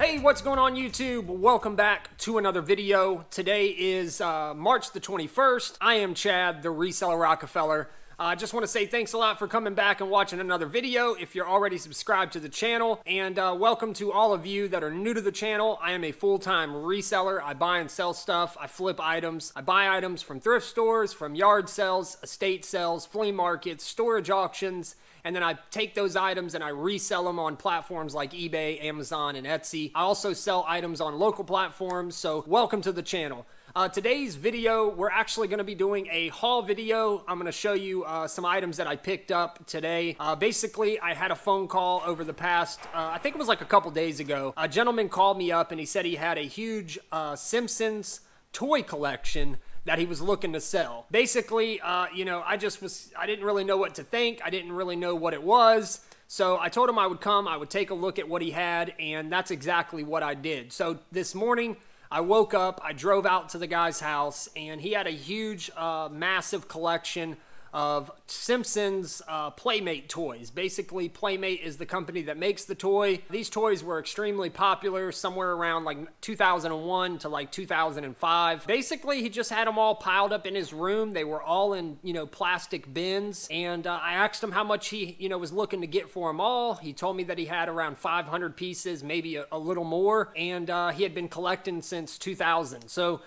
Hey, what's going on YouTube? Welcome back to another video. Today is March the 21st. I am Chad, the Resellerrockefeller. I just want to say thanks a lot for coming back and watching another video if you're already subscribed to the channel. And welcome to all of you that are new to the channel. I am a full-time reseller. I buy and sell stuff. I flip items. I buy items from thrift stores, from yard sales, estate sales, flea markets, storage auctions, and then I take those items and I resell them on platforms like eBay, Amazon, and Etsy. I also sell items on local platforms, so welcome to the channel. Today's video, we're actually going to be doing a haul video. I'm going to show you some items that I picked up today. Basically, I had a phone call over the past, I think it was like a couple days ago. A gentleman called me up and he said he had a huge Simpsons toy collection that he was looking to sell. Basically, you know, I didn't really know what to think. I didn't really know what it was. So I told him I would come, I would take a look at what he had, and that's exactly what I did. So this morning, I woke up, I drove out to the guy's house, and he had a huge, massive collection of Simpsons Playmate toys. Basically, Playmate is the company that makes the toy. These toys were extremely popular somewhere around like 2001 to like 2005. Basically, he just had them all piled up in his room. They were all in, you know, plastic bins. And I asked him how much he, you know, was looking to get for them all. He told me that he had around 500 pieces, maybe a little more. And he had been collecting since 2000. So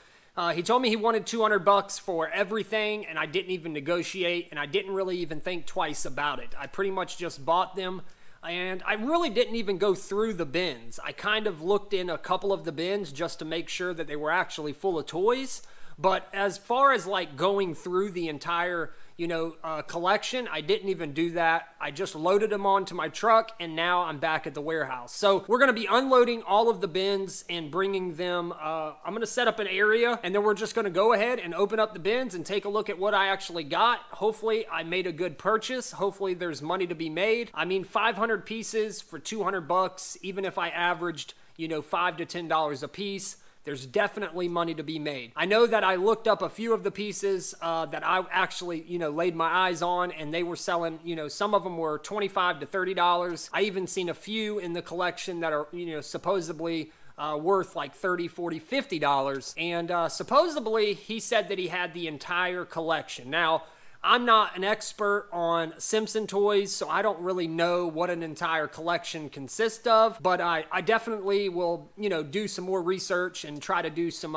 he told me he wanted 200 bucks for everything, and I didn't even negotiate, and I didn't really even think twice about it. I pretty much just bought them, and I really didn't even go through the bins. I kind of looked in a couple of the bins just to make sure that they were actually full of toys, but as far as like going through the entire, you know, collection, I didn't even do that. I just loaded them onto my truck, and now I'm back at the warehouse. So we're gonna be unloading all of the bins and bringing them, I'm gonna set up an area, and then we're just gonna go ahead and open up the bins and take a look at what I actually got. Hopefully I made a good purchase. Hopefully there's money to be made. I mean, 500 pieces for 200 bucks, even if I averaged, you know, $5 to $10 a piece, there's definitely money to be made. I know that I looked up a few of the pieces that I actually, you know, laid my eyes on, and they were selling, you know, some of them were $25 to $30. I even seen a few in the collection that are, you know, supposedly worth like $30, $40, $50. And supposedly he said that he had the entire collection. Now, I'm not an expert on Simpson toys, so I don't really know what an entire collection consists of, but I definitely will, you know, do some more research and try to do some,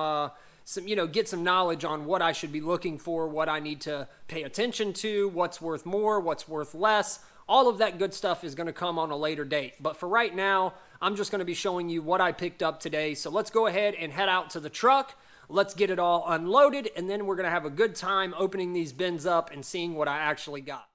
you know, get some knowledge on what I should be looking for, what I need to pay attention to, what's worth more, what's worth less. All of that good stuff is going to come on a later date. But for right now, I'm just going to be showing you what I picked up today. So let's go ahead and head out to the truck. Let's get it all unloaded, and then we're going to have a good time opening these bins up and seeing what I actually got.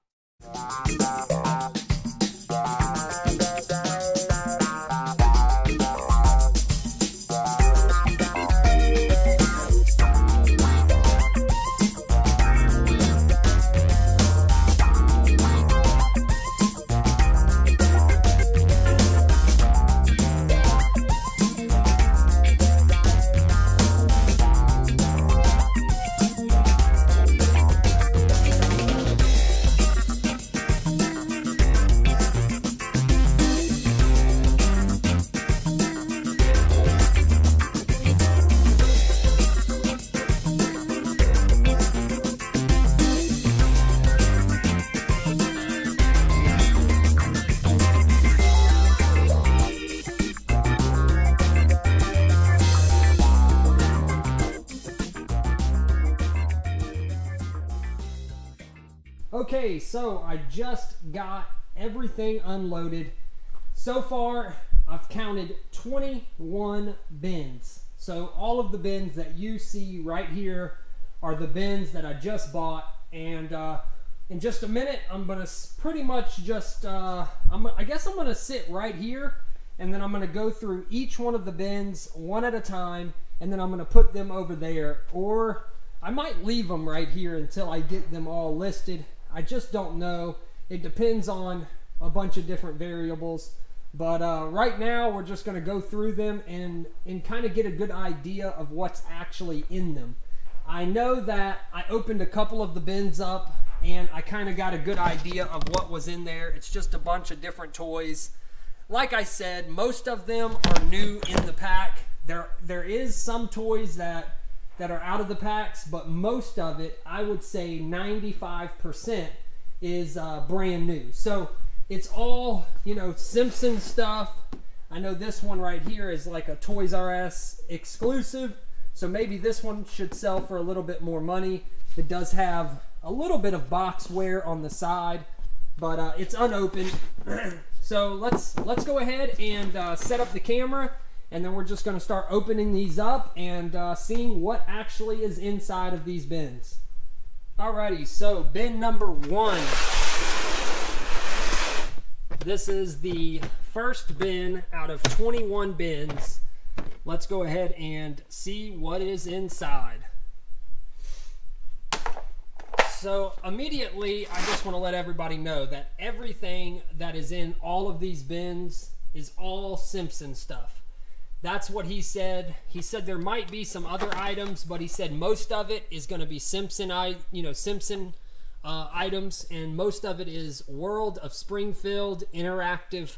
Okay, so I just got everything unloaded. So far, I've counted 21 bins. So all of the bins that you see right here are the bins that I just bought. And in just a minute, I'm gonna pretty much just, I guess I'm gonna sit right here, and then I'm gonna go through each one of the bins one at a time, and then I'm gonna put them over there. Or I might leave them right here until I get them all listed. I just don't know. It depends on a bunch of different variables. But right now, we're just going to go through them and kind of get a good idea of what's actually in them. I know that I opened a couple of the bins up, and I kind of got a good idea of what was in there. It's just a bunch of different toys. like I said, most of them are new in the pack. There is some toys that are out of the packs, but most of it, I would say 95%, is brand new. So it's all, you know, Simpsons stuff. I know this one right here is like a Toys R Us exclusive, so maybe this one should sell for a little bit more money. It does have a little bit of box wear on the side, but it's unopened. So let's go ahead and set up the camera, and then we're just going to start opening these up and seeing what actually is inside of these bins. Alrighty, so bin number 1. This is the first bin out of 21 bins. Let's go ahead and see what is inside. So immediately, I just want to let everybody know that everything that is in all of these bins is all Simpson stuff. That's what he said. He said there might be some other items, but he said most of it is going to be Simpson items, and most of it is World of Springfield interactive,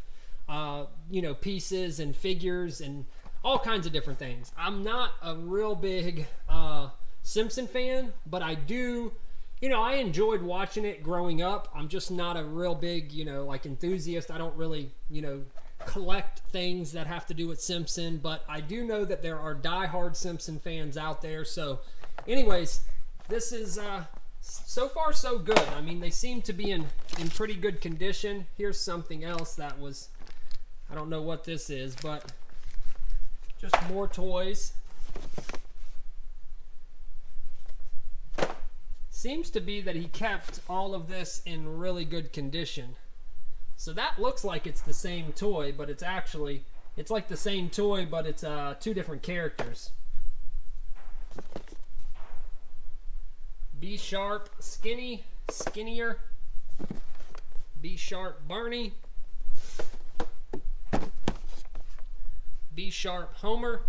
pieces and figures and all kinds of different things. I'm not a real big Simpson fan, but I do. I enjoyed watching it growing up. I'm just not a real big, enthusiast. I don't really, collect things that have to do with Simpson, but I do know that there are diehard Simpson fans out there. So anyways, this is so far so good. I mean, they seem to be in pretty good condition. Here's something else that was, I don't know what this is, but just more toys. Seems to be that he kept all of this in really good condition. So that looks like it's the same toy, but it's like the same toy, but it's 2 different characters. B Sharp Skinny, Skinnier, B Sharp Barney, B Sharp Homer.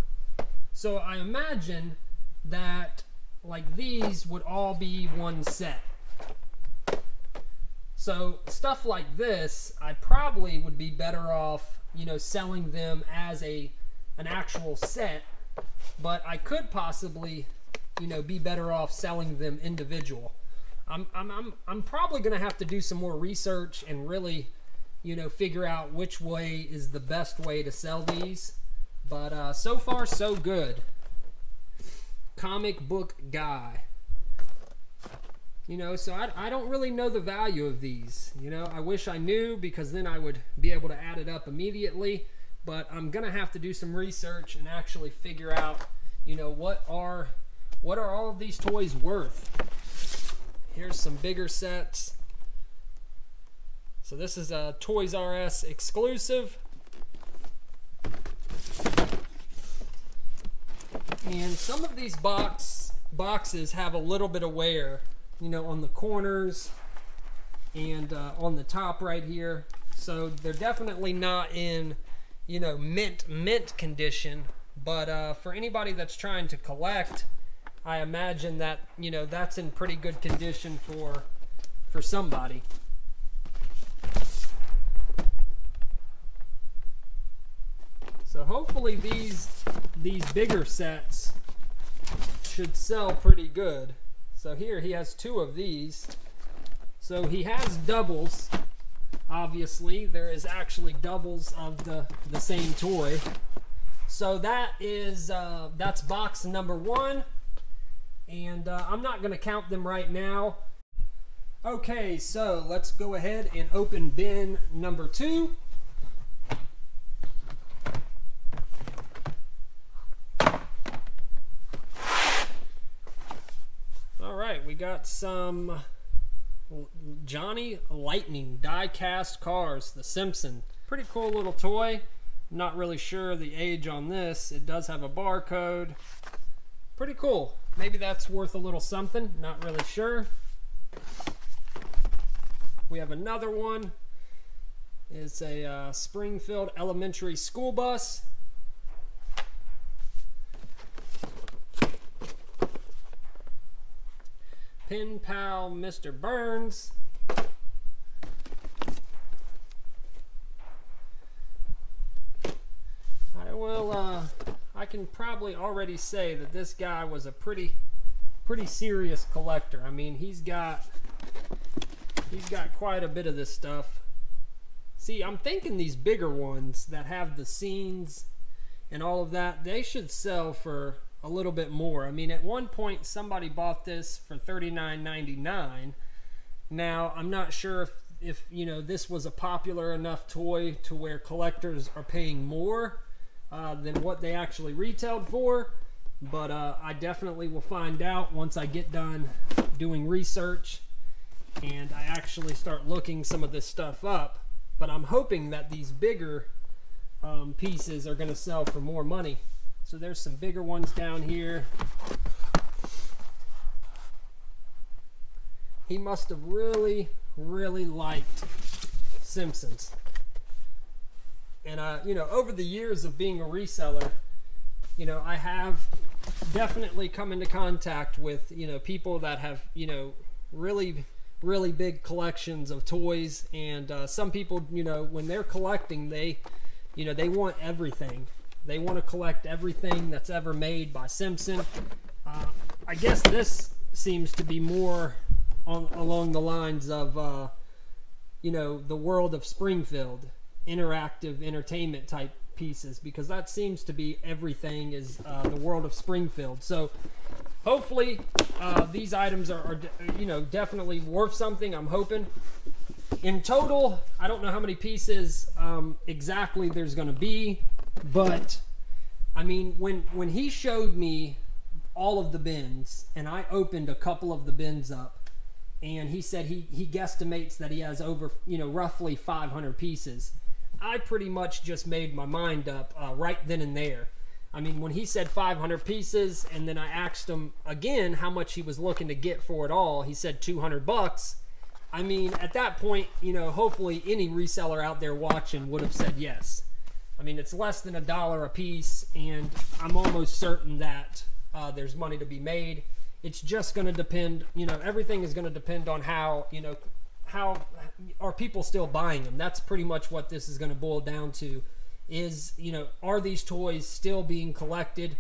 So I imagine that like these would all be one set. So stuff like this, I probably would be better off, selling them as an actual set, but I could possibly, be better off selling them individual. I'm probably going to have to do some more research and really, figure out which way is the best way to sell these. But so far, so good. Comic book guy. So I don't really know the value of these. I wish I knew, because then I would be able to add it up immediately. But I'm going to have to do some research and actually figure out, what are all of these toys worth. Here's some bigger sets. So this is a Toys R Us exclusive. And some of these boxes have a little bit of wear, on the corners and on the top right here. So they're definitely not in, mint condition. But for anybody that's trying to collect, I imagine that, that's in pretty good condition for somebody. So hopefully these bigger sets should sell pretty good. So here he has 2 of these. So he has doubles. Obviously, there is actually doubles of the same toy. So that is that's box number 1, and I'm not going to count them right now. Okay, so let's go ahead and open bin number 2. We got some Johnny Lightning die-cast cars, the Simpson. Pretty cool little toy. Not really sure the age on this. It does have a barcode. Pretty cool. Maybe that's worth a little something. Not really sure. We have another one. It's a Springfield Elementary School Bus. Pen Pal Mr. Burns. can probably already say that this guy was a pretty serious collector. I mean, he's got quite a bit of this stuff. See, I'm thinking these bigger ones that have the scenes and all of that, they should sell for a little bit more. I mean, at one point somebody bought this for $39.99. Now, I'm not sure if you know, this was a popular enough toy to where collectors are paying more than what they actually retailed for, but I definitely will find out once I get done doing research and I actually start looking some of this stuff up. But I'm hoping that these bigger pieces are going to sell for more money. So there's some bigger ones down here. He must have really liked Simpsons. And you know, over the years of being a reseller, you know, I have definitely come into contact with, you know, people that have, you know, really big collections of toys. And some people, you know, when they're collecting, they, you know, they want everything. They want to collect everything that's ever made by Simpson. I guess this seems to be more along the lines of, you know, the World of Springfield, interactive entertainment type pieces, because that seems to be everything is the World of Springfield. So hopefully these items are, you know, definitely worth something. I'm hoping. In total, I don't know how many pieces exactly there's going to be, but I mean, when he showed me all of the bins, and I opened a couple of the bins up, and he said he guesstimates that he has over, you know, roughly 500 pieces. I pretty much just made my mind up right then and there. I mean, when he said 500 pieces, and then I asked him again how much he was looking to get for it all, he said $200. I mean, at that point, you know, hopefully any reseller out there watching would have said yes. I mean, it's less than $1 a piece, and I'm almost certain that there's money to be made. It's just going to depend, you know, everything is going to depend on how, you know, how are people still buying them. That's pretty much what this is going to boil down to is, you know, are these toys still being collected,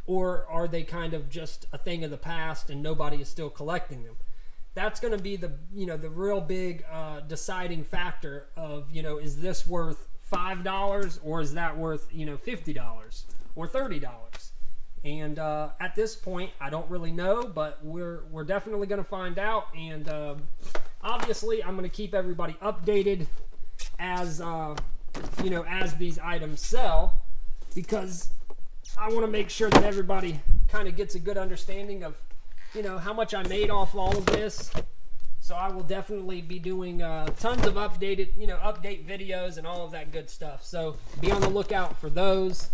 or are they kind of just a thing of the past and nobody is still collecting them? That's going to be the, you know, the real big deciding factor of, you know, is this worth $5 or is that worth, you know, $50 or $30? And at this point, I don't really know, but we're definitely going to find out. And obviously, I'm going to keep everybody updated as you know, as these items sell, because I want to make sure that everybody kind of gets a good understanding of, you know, how much I made off all of this. So I will definitely be doing tons of update videos and all of that good stuff. So be on the lookout for those.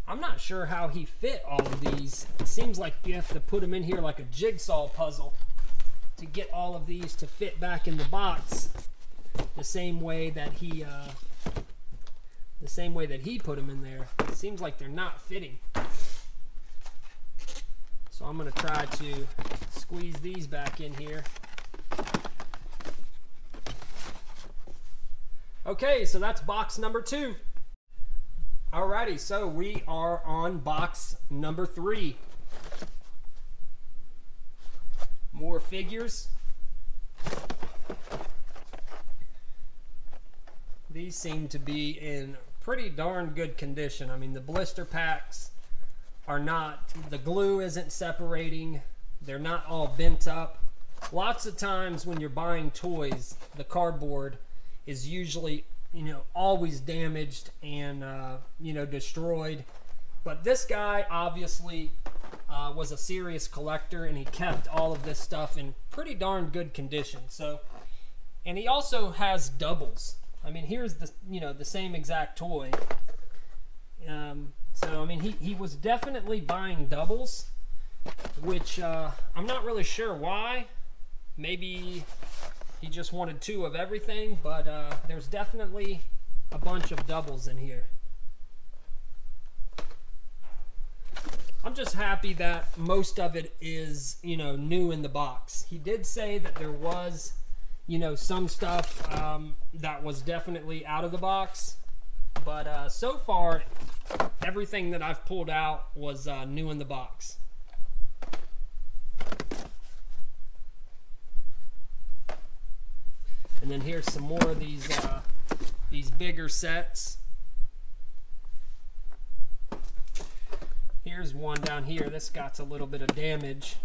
I'm not sure how he fit all of these. It seems like you have to put them in here like a jigsaw puzzle to get all of these to fit back in the box the same way that he put them in there. It seems like they're not fitting. So I'm going to try to squeeze these back in here. Okay, so that's box number 2. Alrighty, so we are on box number 3. More figures. These seem to be in pretty darn good condition. I mean, the blister packs are not, the glue isn't separating, they're not all bent up. Lots of times when you're buying toys, the cardboard is usually, you know, always damaged and you know, destroyed. But this guy obviously was a serious collector, and he kept all of this stuff in pretty darn good condition. So, and he also has doubles. I mean, here's the, you know, the same exact toy. So I mean, he was definitely buying doubles, which I'm not really sure why. Maybe he just wanted 2 of everything, but there's definitely a bunch of doubles in here. I'm just happy that most of it is, you know, new in the box. He did say that there was, you know, some stuff that was definitely out of the box, But so far, everything that I've pulled out was new in the box. And then here's some more of these bigger sets. Here's one down here. This got a little bit of damage.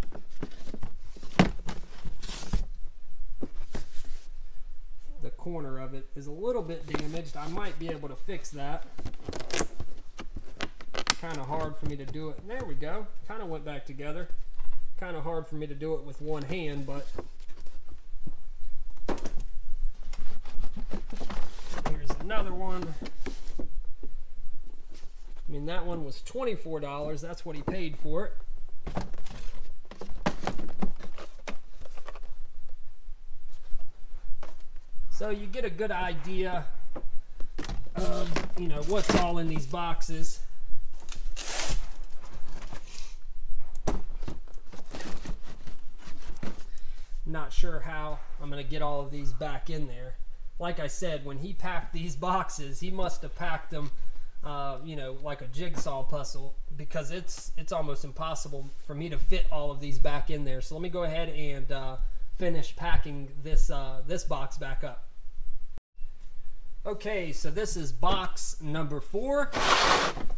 The corner of it is a little bit damaged. I might be able to fix that. Kind of hard for me to do it. There we go. Kind of went back together. Kind of hard for me to do it with one hand, but here's another one. I mean, that one was $24. That's what he paid for it. So you get a good idea of, you know, what's all in these boxes. Not sure how I'm going to get all of these back in there. Like I said, when he packed these boxes, he must have packed them, you know, like a jigsaw puzzle, because it's almost impossible for me to fit all of these back in there. So let me go ahead and finish packing this box back up. Okay, so this is box number 4,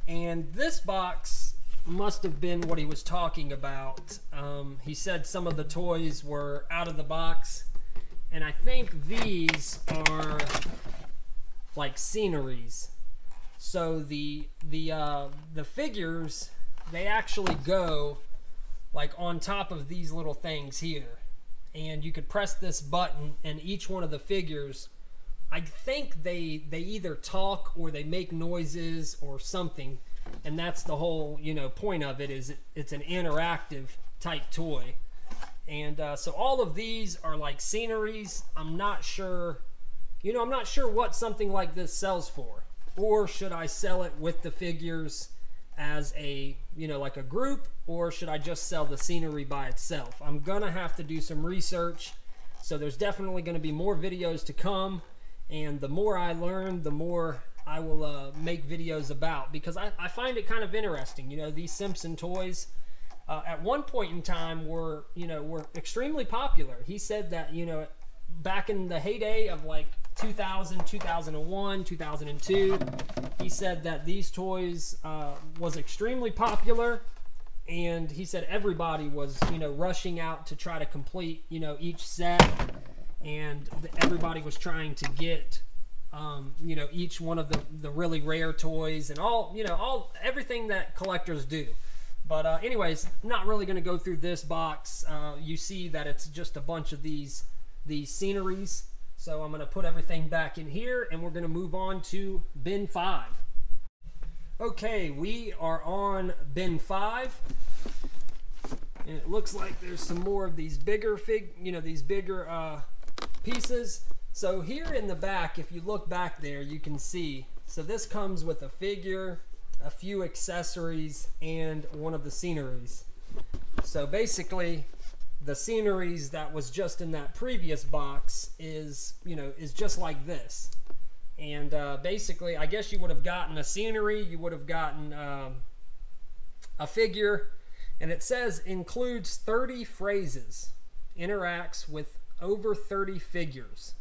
and this box must have been what he was talking about. He said some of the toys were out of the box, and I think these are like sceneries. So the figures, they actually go like on top of these little things here, and you could press this button, and each one of the figures, I think they either talk or they make noises or something, and that's the whole, you know, point of it, is it's an interactive type toy. And so all of these are like sceneries. I'm not sure, you know, I'm not sure what something like this sells for, or should I sell it with the figures as a, you know, like a group, or should I just sell the scenery by itself? I'm gonna have to do some research, so there's definitely going to be more videos to come. And the more I learn, the more I will make videos about, because I find it kind of interesting. You know, these Simpson toys at one point in time were extremely popular. He said that, you know, back in the heyday of like 2000, 2001, 2002, he said that these toys was extremely popular, and he said everybody was, you know, rushing out to try to complete, you know, each set. And everybody was trying to get, you know, each one of the really rare toys and all, you know, everything that collectors do. But anyways, I'm not really going to go through this box. You see that it's just a bunch of these sceneries. So I'm going to put everything back in here, and we're going to move on to bin 5. Okay, we are on bin 5. And it looks like there's some more of these bigger pieces. So here in the back, if you look back there, you can see, so this comes with a figure, a few accessories, and one of the sceneries. So basically, the sceneries that was just in that previous box is, you know, is just like this. And basically, I guess you would have gotten a scenery, you would have gotten a figure, and it says includes 30 phrases, interacts with over 30 figures.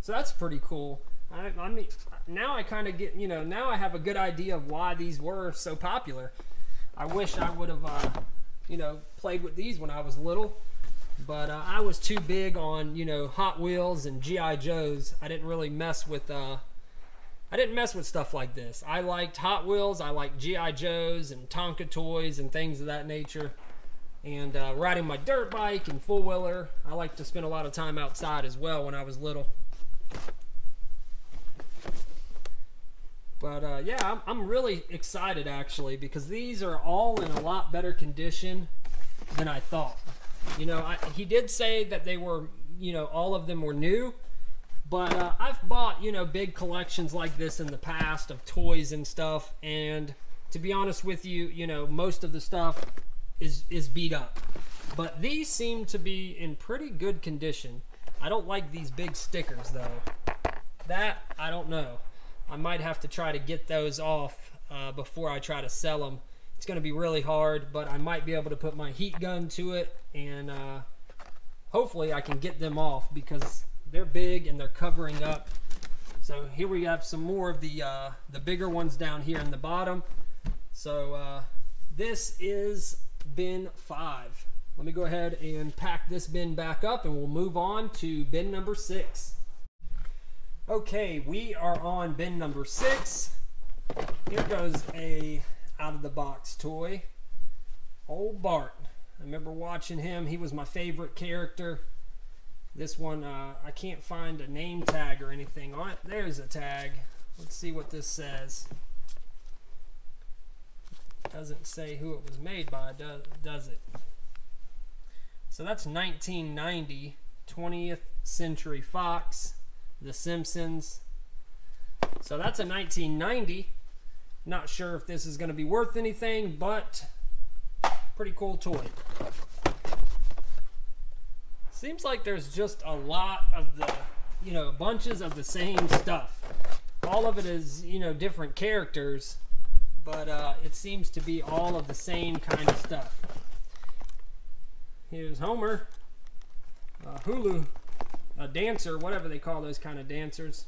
So that's pretty cool. I mean, now I kind of get, you know, now I have a good idea of why these were so popular. I wish I would have, you know, played with these when I was little, but I was too big on, you know, Hot Wheels and G.I. Joes. I didn't really mess with, stuff like this. I liked Hot Wheels, I liked G.I. Joes and Tonka toys and things of that nature. And riding my dirt bike and four-wheeler. I like to spend a lot of time outside as well when I was little. But yeah, I'm really excited actually, because these are all in a lot better condition than I thought. You know, he did say that they were, you know, all of them were new. But I've bought, you know, big collections like this in the past of toys and stuff. And to be honest with you, you know, most of the stuff is beat up, but these seem to be in pretty good condition. I don't like these big stickers though. That I don't know. I might have to try to get those off before I try to sell them. It's going to be really hard, but I might be able to put my heat gun to it, and hopefully I can get them off because they're big and they're covering up. So here we have some more of the bigger ones down here in the bottom. So this is bin 5. Let me go ahead and pack this bin back up and we'll move on to bin number 6. Okay, we are on bin number 6. Here goes a out of the box toy. Old Bart. I remember watching him. He was my favorite character. This one, I can't find a name tag or anything on it. There's a tag. Let's see what this says. Doesn't say who it was made by, does it? So that's 1990, 20th Century Fox, The Simpsons. So that's a 1990. Not sure if this is going to be worth anything, but pretty cool toy. Seems like there's just a lot of the, bunches of the same stuff. All of it is, different characters, but it seems to be all of the same kind of stuff. Here's Homer, Hulu, a dancer, whatever they call those kind of dancers.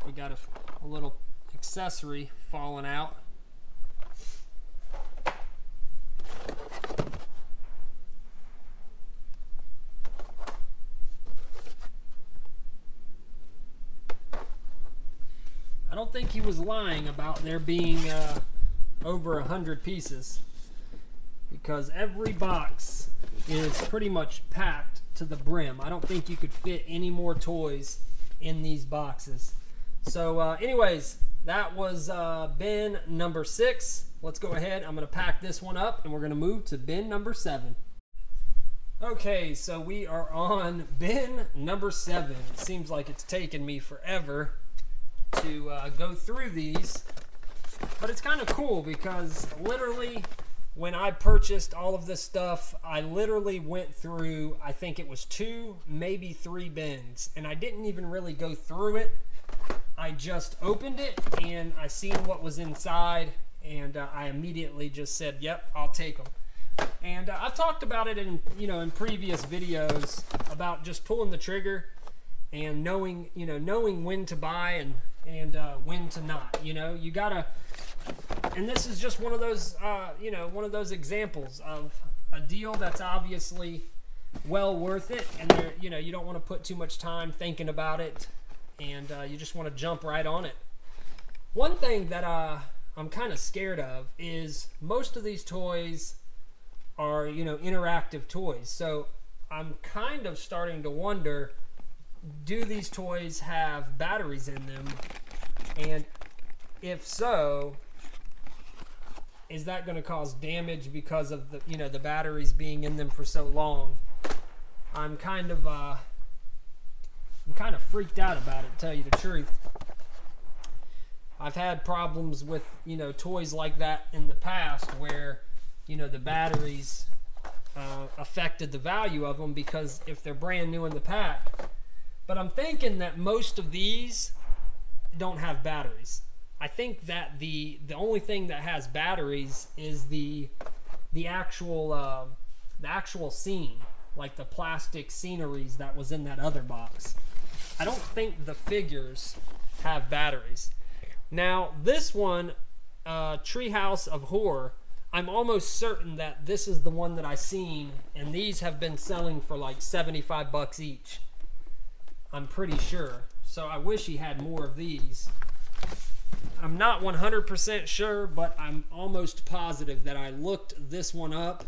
We got a little accessory falling out. I don't think he was lying about there being over 100 pieces, because every box is pretty much packed to the brim. I don't think you could fit any more toys in these boxes. So anyways, that was bin number 6. Let's go ahead. I'm going to pack this one up and we're going to move to bin number 7. Okay, so we are on bin number 7. It seems like it's taken me forever to go through these, but it's kind of cool because literally when I purchased all of this stuff, I literally went through, I think it was 2, maybe 3 bins, and I didn't even really go through it. I just opened it and I seen what was inside, and I immediately just said, yep, I'll take them. And I've talked about it in in previous videos about just pulling the trigger and knowing when to buy and when to not. You gotta, and this is just one of those one of those examples of a deal that's obviously well worth it, and there, you don't want to put too much time thinking about it, and you just want to jump right on it. One thing that I'm kind of scared of is most of these toys are interactive toys, so I'm kind of starting to wonder, do these toys have batteries in them? And if so, is that going to cause damage because of the the batteries being in them for so long? I'm kind of freaked out about it, to tell you the truth. I've had problems with toys like that in the past where the batteries affected the value of them because if they're brand new in the pack. But I'm thinking that most of these don't have batteries. I think that the only thing that has batteries is the actual scene, like the plastic sceneries that was in that other box. I don't think the figures have batteries. Now this one, Treehouse of Horror, I'm almost certain that this is the one that I seen, and these have been selling for like 75 bucks each. I'm pretty sure. So I wish he had more of these. I'm not 100% sure, but I'm almost positive that I looked this one up.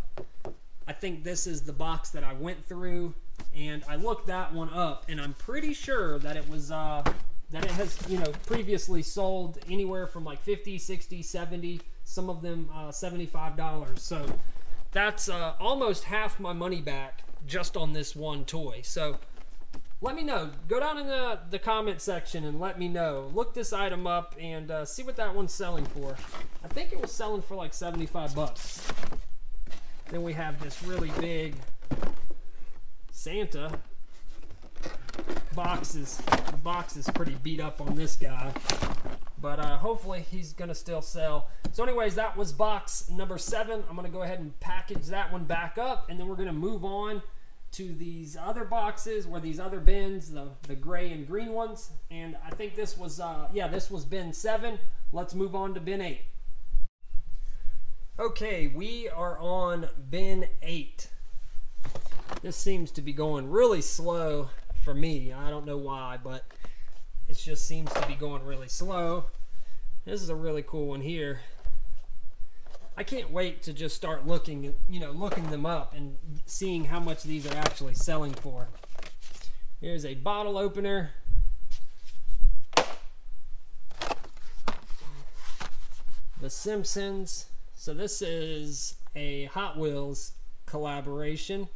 I think this is the box that I went through, and I looked that one up, and I'm pretty sure that it was that it has previously sold anywhere from like 50, 60, 70, some of them $75. So that's almost half my money back just on this one toy. So let me know. Go down in the comment section and let me know. Look this item up and see what that one's selling for. I think it was selling for like 75 bucks. Then we have this really big Santa. box is pretty beat up on this guy, but hopefully he's gonna still sell. So anyways, that was box number 7. I'm gonna go ahead and package that one back up, and then we're gonna move on to these other boxes, or these other bins, the gray and green ones. And I think this was this was bin 7. Let's move on to bin 8. Okay, we are on bin 8. This seems to be going really slow for me. I don't know why, but it just seems to be going really slow. This is a really cool one here. I can't wait to just start looking them up and seeing how much these are actually selling for. Here's a bottle opener. The Simpsons. So this is a Hot Wheels collaboration.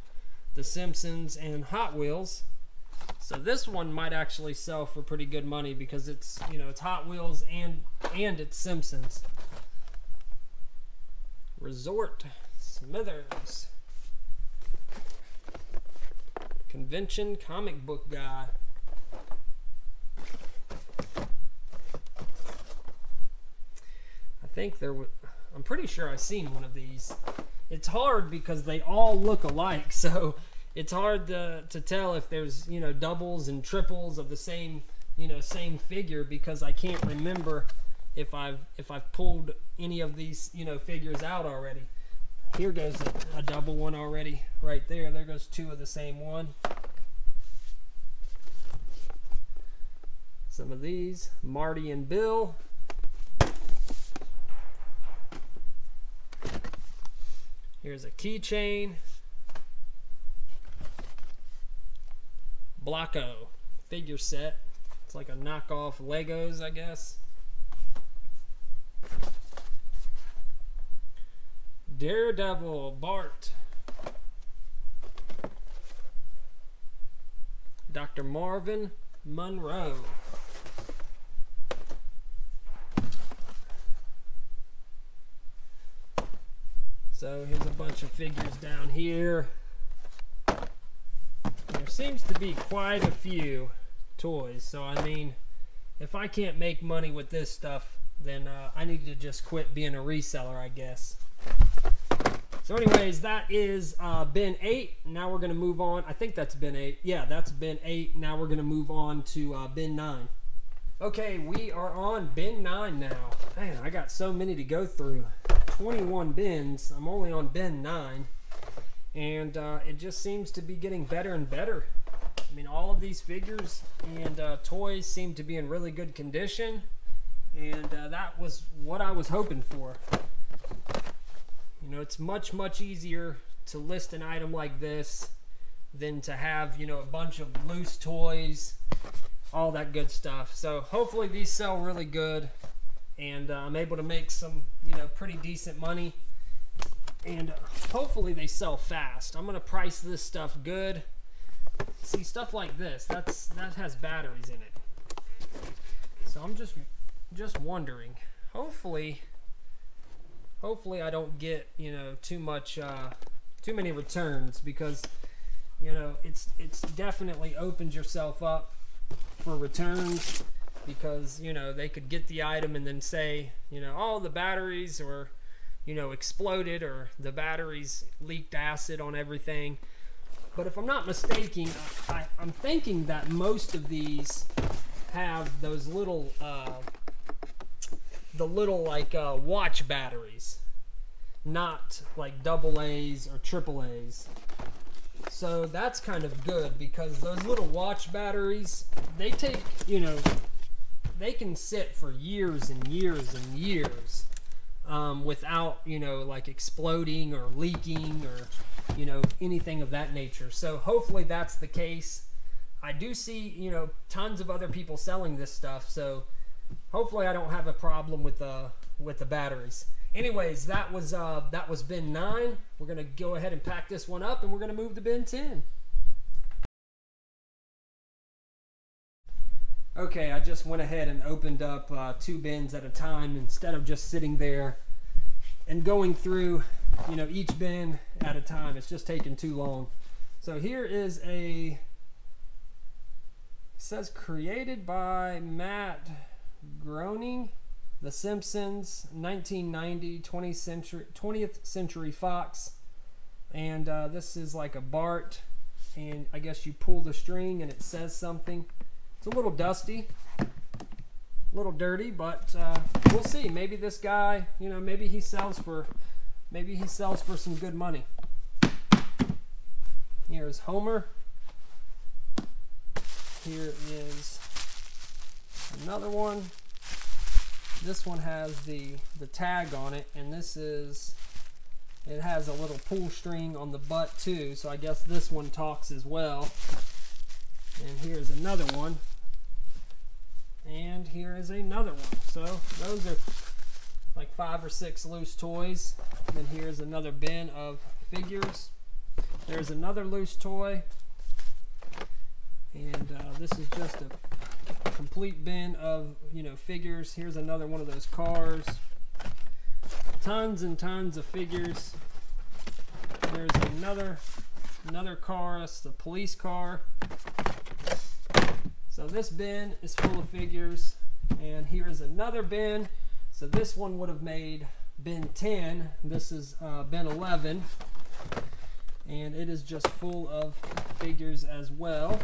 The Simpsons and Hot Wheels. So this one might actually sell for pretty good money because it's, it's Hot Wheels and it's Simpsons. Resort Smithers. Convention comic book guy. I think I'm pretty sure I've seen one of these. It's hard because they all look alike, so it's hard to tell if there's doubles and triples of the same same figure, because I can't remember if I've pulled any of these figures out already. Here goes a double one already right there. There goes 2 of the same one. Some of these, Marty and Bill. Here's a keychain. Blocko figure set. It's like a knockoff Legos, I guess. Daredevil Bart. Dr. Marvin Monroe. So here's a bunch of figures down here. There seems to be quite a few toys. So I mean, if I can't make money with this stuff, then I need to just quit being a reseller, I guess. So anyways, that is bin 8. Now we're going to move on. I think that's bin 8. Yeah, that's bin 8. Now we're going to move on to bin 9. Okay, we are on bin 9 now. Man, I got so many to go through. 21 bins. I'm only on bin 9. And it just seems to be getting better and better. I mean, all of these figures and toys seem to be in really good condition. And that was what I was hoping for. It's much easier to list an item like this than to have, a bunch of loose toys, all that good stuff. So hopefully these sell really good, and I'm able to make some, pretty decent money, and hopefully they sell fast. I'm gonna price this stuff good. See, stuff like this, that has batteries in it. So I'm just wondering. Hopefully I don't get too many returns, because it's definitely opens yourself up for returns, because they could get the item and then say oh, the batteries or exploded, or the batteries leaked acid on everything. But if I'm not mistaken, I'm thinking that most of these have those little watch batteries, not like AA's or AAA's. So that's kind of good, because those little watch batteries, they take, they can sit for years and years and years without, like exploding or leaking or, anything of that nature. So hopefully that's the case. I do see, tons of other people selling this stuff, so hopefully I don't have a problem with the batteries. Anyways, that was bin 9. We're gonna go ahead and pack this one up, and we're gonna move to bin 10. Okay, I just went ahead and opened up 2 bins at a time, instead of just sitting there and going through each bin at a time. It's just taking too long. So here is a says created by Matt Groening, The Simpsons, 1990, 20th Century Fox. And this is like a Bart, and I guess you pull the string and it says something. It's a little dusty, a little dirty, but we'll see. Maybe this guy, you know, maybe he sells for some good money. Here's Homer. Here is another one. This one has the tag on it, and it has a little pull string on the butt too, so I guess this one talks as well. And here's another one. And here is another one. So those are like 5 or 6 loose toys. And then here's another bin of figures. There's another loose toy. And this is just a complete bin of, you know, figures. Here's another one of those cars. Tons and tons of figures. There's another car. It's the police car. So this bin is full of figures. And here's another bin. So this one would have made bin 10. This is bin 11. And it is just full of figures as well.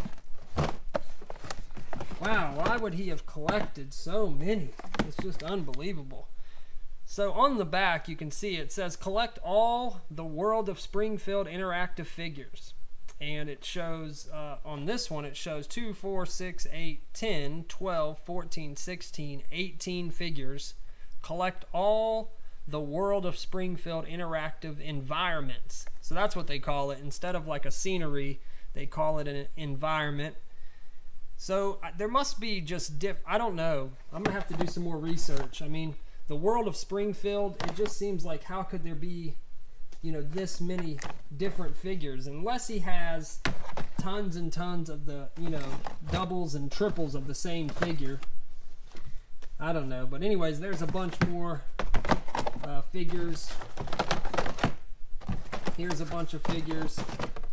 Wow, why would he have collected so many? It's just unbelievable. So on the back, you can see it says collect all the World of Springfield interactive figures. And it shows, on this one, it shows 2, 4, 6, 8, 10, 12, 14, 16, 18 figures. Collect all the World of Springfield interactive environments. So that's what they call it. Instead of like a scenery, they call it an environment. So there must be just I don't know. I'm going to have to do some more research. I mean, the World of Springfield, it just seems like how could there be, you know, this many different figures unless he has tons and tons of the, you know, doubles and triples of the same figure. I don't know. But anyways, there's a bunch more figures. Here's a bunch of figures.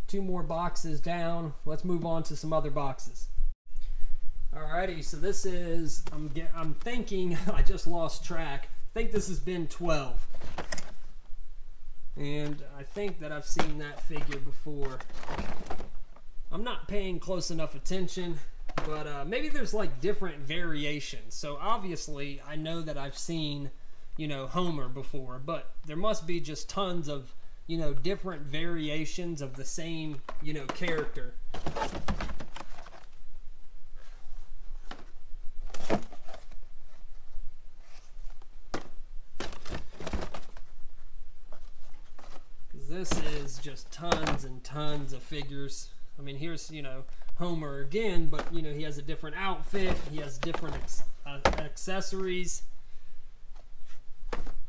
2 more boxes down. Let's move on to some other boxes. Alrighty, so this is, I'm thinking, I just lost track. I think this has been 12. And I think that I've seen that figure before. I'm not paying close enough attention, but maybe there's like different variations. So obviously, I know that I've seen, you know, Homer before, but there must be just tons of, you know, different variations of the same, you know, character. This is just tons and tons of figures. I mean, here's, you know, Homer again, but, you know, he has a different outfit. He has different accessories.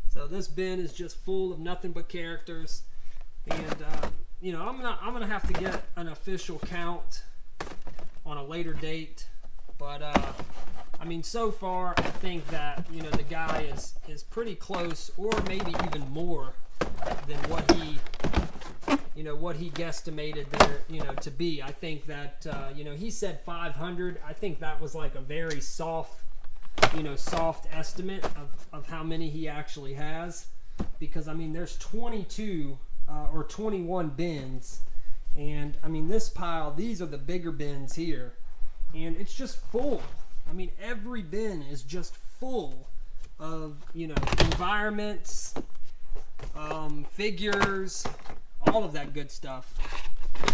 So this bin is just full of nothing but characters. And, you know, I'm gonna have to get an official count on a later date. But, I mean, so far, I think that, you know, the guy is pretty close, or maybe even more than what he, you know, what he guesstimated there, you know, to be. I think that, you know, he said 500. I think that was like a very soft, you know, soft estimate of how many he actually has, because I mean, there's 22 or 21 bins, and I mean, this pile, these are the bigger bins here, and it's just full. I mean, every bin is just full of, you know, environments, figures, all of that good stuff.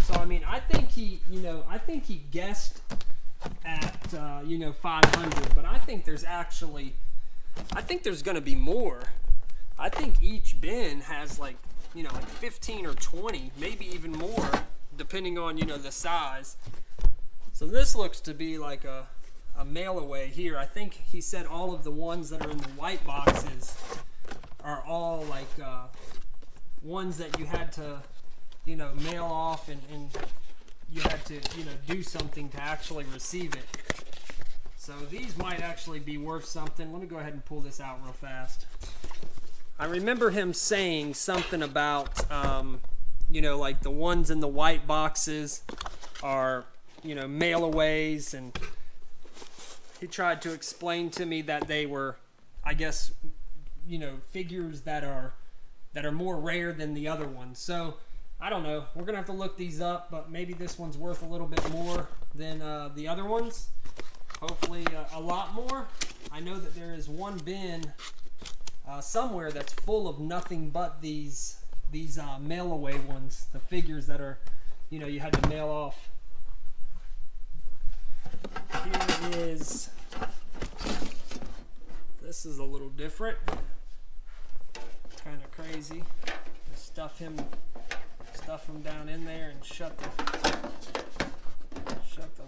So I mean, I think he, you know, I think he guessed at, you know, 500, but I think there's actually, I think there's going to be more. I think each bin has like, you know, like 15 or 20, maybe even more, depending on, you know, the size. So this looks to be like a mail away here. I think he said all of the ones that are in the white boxes are all like ones that you had to, you know, mail off, and you had to, you know, do something to actually receive it. So these might actually be worth something. Let me go ahead and pull this out real fast. I remember him saying something about, you know, like the ones in the white boxes are you know, mail-aways, and he tried to explain to me that they were, I guess, you know, figures that are more rare than the other ones. So I don't know. We're gonna have to look these up, but maybe this one's worth a little bit more than the other ones. Hopefully a lot more. I know that there is one bin somewhere that's full of nothing but these mail away ones, the figures that are, you know, you had to mail off. Here is, this is a little different, kind of crazy. Just stuff him down in there and shut the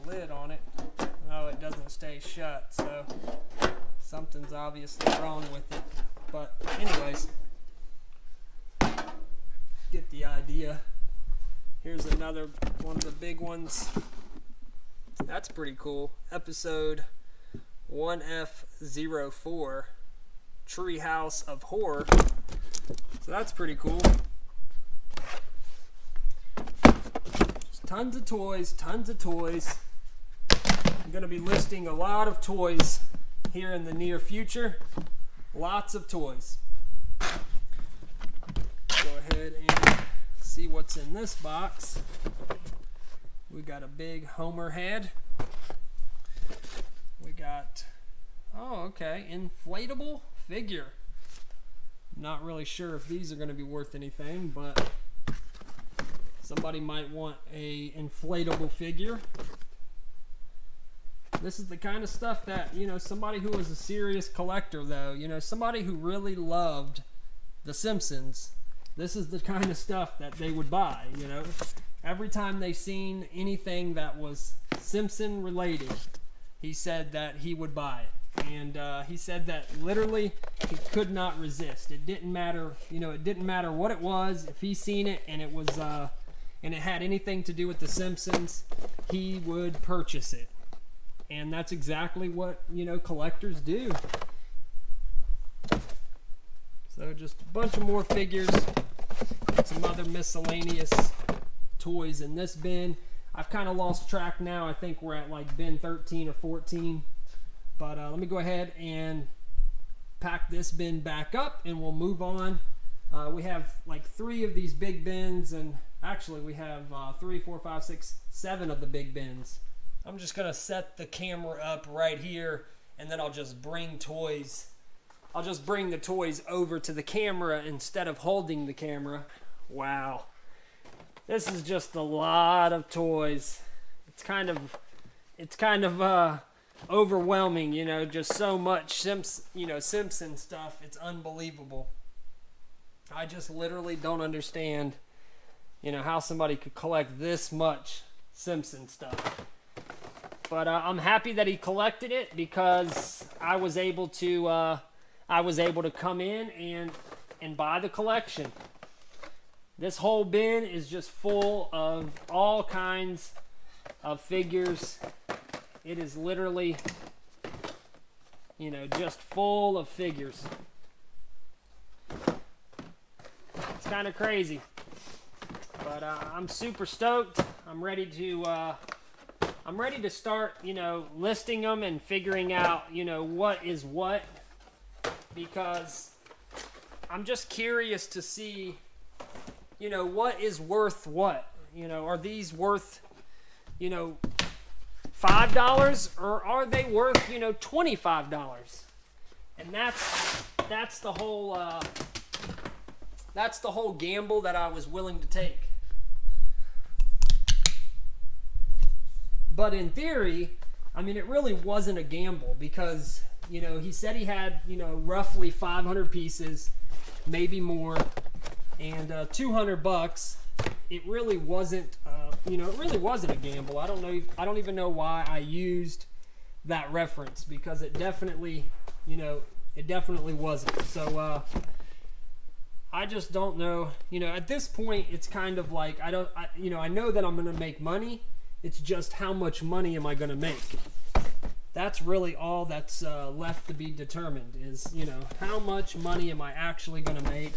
lid on it. No, it doesn't stay shut, so something's obviously wrong with it. But anyways, get the idea. Here's another one of the big ones. That's pretty cool. Episode 1F04, Treehouse of Horror. So that's pretty cool. Just tons of toys, tons of toys. I'm going to be listing a lot of toys here in the near future. Lots of toys. Go ahead and see what's in this box. We got a big Homer head. We got, oh, okay, inflatable figure. Not really sure if these are going to be worth anything, but somebody might want a inflatable figure. This is the kind of stuff that, you know, somebody who was a serious collector, though, you know, somebody who really loved The Simpsons, this is the kind of stuff that they would buy, you know. Every time they seen anything that was Simpson related, he said that he would buy it. And he said that literally he could not resist. It didn't matter, you know, it didn't matter what it was. If he seen it and it was, and it had anything to do with The Simpsons, he would purchase it. And that's exactly what, you know, collectors do. So just a bunch of more figures, some other miscellaneous toys in this bin. I've kind of lost track now. I think we're at like bin 13 or 14. But let me go ahead and pack this bin back up and we'll move on. We have like 3 of these big bins, and actually we have 3, 4, 5, 6, 7 of the big bins. I'm just gonna set the camera up right here, and then I'll just bring toys. I'll just bring the toys over to the camera instead of holding the camera. Wow. This is just a lot of toys. It's kind of overwhelming, you know, just so much Simpson stuff. It's unbelievable. I just literally don't understand, you know, how somebody could collect this much Simpson stuff. But I'm happy that he collected it, because I was able to come in and buy the collection. This whole bin is just full of all kinds of figures. It is literally, you know, just full of figures. It's kind of crazy. But I'm super stoked. I'm ready to start, you know, listing them and figuring out, you know, what is what, because I'm just curious to see, you know, what is worth what. You know, are these worth, you know, $5, or are they worth, you know, $25? And that's the whole gamble that I was willing to take. But in theory, I mean, it really wasn't a gamble, because, you know, he said he had, you know, roughly 500 pieces, maybe more, and $200. It really wasn't, you know, it really wasn't a gamble. I don't even know why I used that reference, because it definitely, you know, it definitely wasn't. So I just don't know. You know, at this point, it's kind of like I know that I'm going to make money. It's just how much money am I going to make? That's really all that's left to be determined, is, you know, how much money am I actually going to make?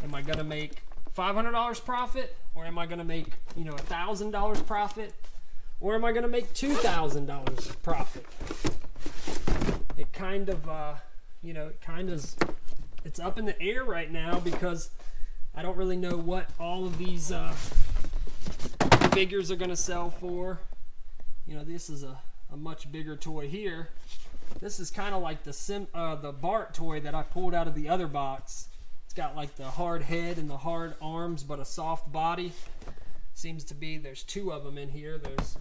Am I going to make $500 profit, or am I going to make, you know, $1,000 profit, Or am I going to make $2,000 profit? It kind of, you know, it's up in the air right now because I don't really know what all of these figures are going to sell for. You know, this is a much bigger toy here. This is kind of like the Bart toy that I pulled out of the other box. It's got like the hard head and the hard arms, but a soft body. Seems to be, there's two of them in here. There's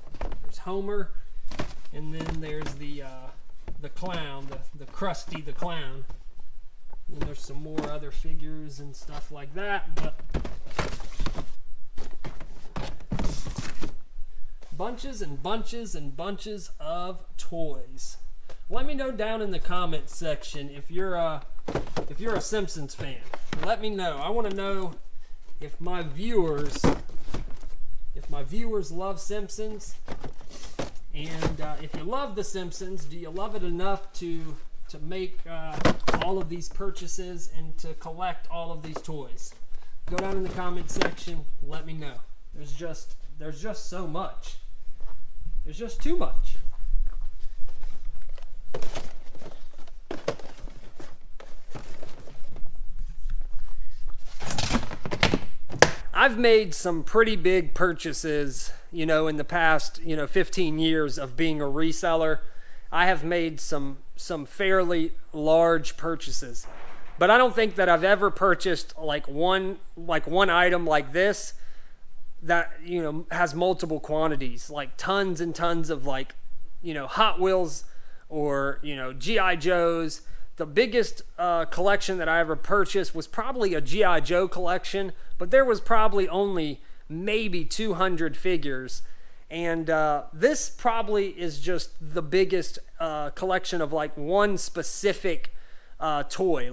Homer, and then there's the clown, the Krusty the Clown. And there's some more other figures and stuff like that, but bunches and bunches and bunches of toys. Let me know down in the comments section if you're a Simpsons fan. Let me know. I want to know if my viewers love Simpsons, and if you love the Simpsons, do you love it enough to make all of these purchases and to collect all of these toys? Go down in the comment section. Let me know. There's just so much. There's just too much. I've made some pretty big purchases, you know, in the past, 15 years of being a reseller. I have made some fairly large purchases, but I don't think that I've ever purchased like one item like this that, has multiple quantities, like tons and tons of Hot Wheels or, G.I. Joes. The biggest collection that I ever purchased was probably a G.I. Joe collection, but there was probably only maybe 200 figures. And this probably is just the biggest collection of one specific toy,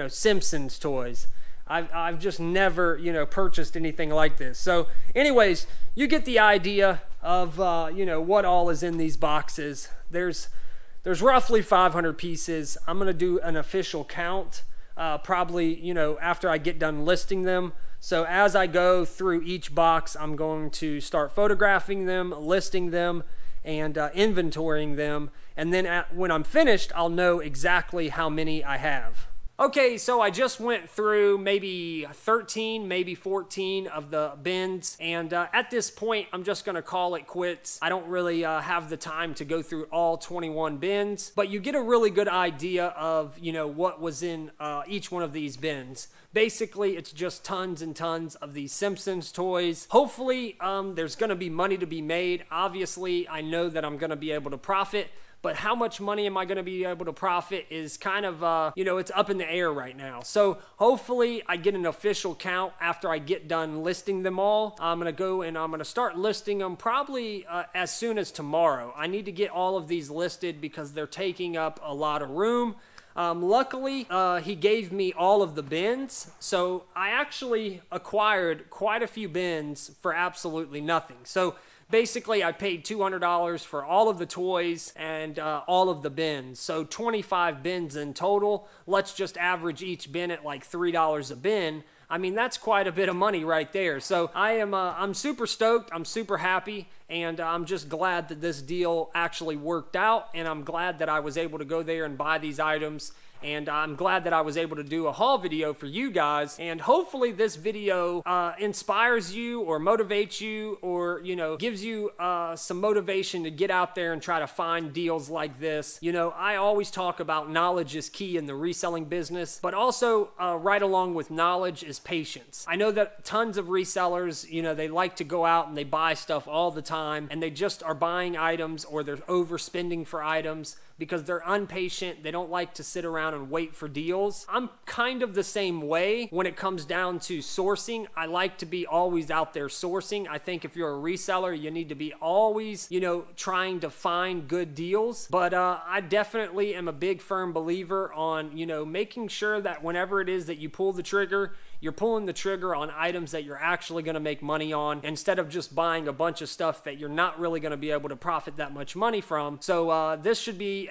Simpsons toys. I've just never, purchased anything like this. So anyways, you get the idea of, what all is in these boxes. There's roughly 500 pieces. I'm going to do an official count probably, after I get done listing them. So as I go through each box, I'm going to start photographing them, listing them, and inventorying them. And then when I'm finished, I'll know exactly how many I have. Okay, so I just went through maybe 13, maybe 14 of the bins, and at this point, I'm just gonna call it quits. I don't really have the time to go through all 21 bins, but you get a really good idea of, what was in each one of these bins. Basically, it's just tons and tons of these Simpsons toys. Hopefully, there's gonna be money to be made. Obviously, I know that I'm gonna be able to profit, but how much money am I going to be able to profit is kind of, it's up in the air right now. So hopefully I get an official count after I get done listing them all. I'm going to go and I'm going to start listing them probably as soon as tomorrow. I need to get all of these listed because they're taking up a lot of room. Luckily, he gave me all of the bins, so I actually acquired quite a few bins for absolutely nothing. So basically, I paid $200 for all of the toys and all of the bins. So 25 bins in total. Let's just average each bin at like $3 a bin. I mean, that's quite a bit of money right there. So I'm super stoked. I'm super happy. And I'm just glad that this deal actually worked out. And I'm glad that I was able to go there and buy these items. And I'm glad that I was able to do a haul video for you guys. And hopefully this video inspires you or motivates you or, gives you some motivation to get out there and try to find deals like this. I always talk about knowledge is key in the reselling business, but also right along with knowledge is patience. I know that tons of resellers, they like to go out and they buy stuff all the time and they just are buying items or they're overspending for items because they're impatient. They don't like to sit around and wait for deals. I'm kind of the same way when it comes down to sourcing. I like to be always out there sourcing. I think if you're a reseller, you need to be always, trying to find good deals. But I definitely am a big firm believer on, making sure that whenever it is that you pull the trigger, you're pulling the trigger on items that you're actually going to make money on instead of just buying a bunch of stuff that you're not really going to be able to profit that much money from. So this should be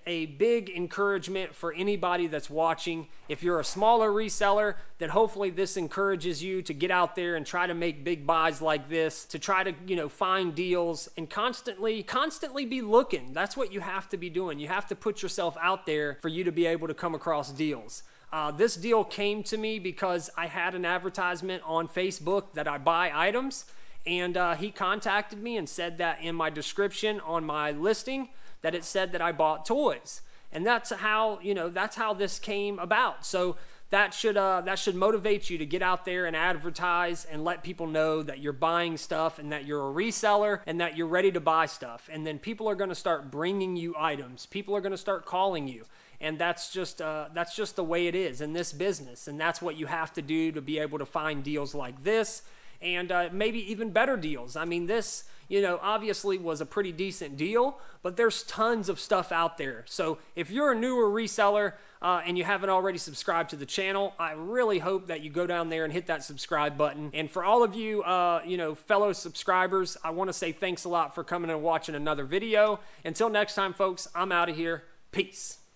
a big encouragement for anybody that's watching. If you're a smaller reseller, then hopefully this encourages you to get out there and try to make big buys like this, to try to, you know, find deals and constantly be looking. That's what you have to be doing. You have to put yourself out there for you to be able to come across deals. This deal came to me because I had an advertisement on Facebook that I buy items, and he contacted me and said that in my description on my listing that it said that I bought toys. And that's how, you know, that's how this came about. So that should motivate you to get out there and advertise and let people know that you're buying stuff and that you're a reseller and that you're ready to buy stuff. And then people are going to start bringing you items. People are going to start calling you. And that's just the way it is in this business. And that's what you have to do to be able to find deals like this, and maybe even better deals. I mean, this, you know, obviously was a pretty decent deal, but there's tons of stuff out there. So if you're a newer reseller and you haven't already subscribed to the channel, I really hope that you go down there and hit that subscribe button. And for all of you, you know, fellow subscribers, I want to say thanks a lot for coming and watching another video. Until next time, folks, I'm out of here. Peace.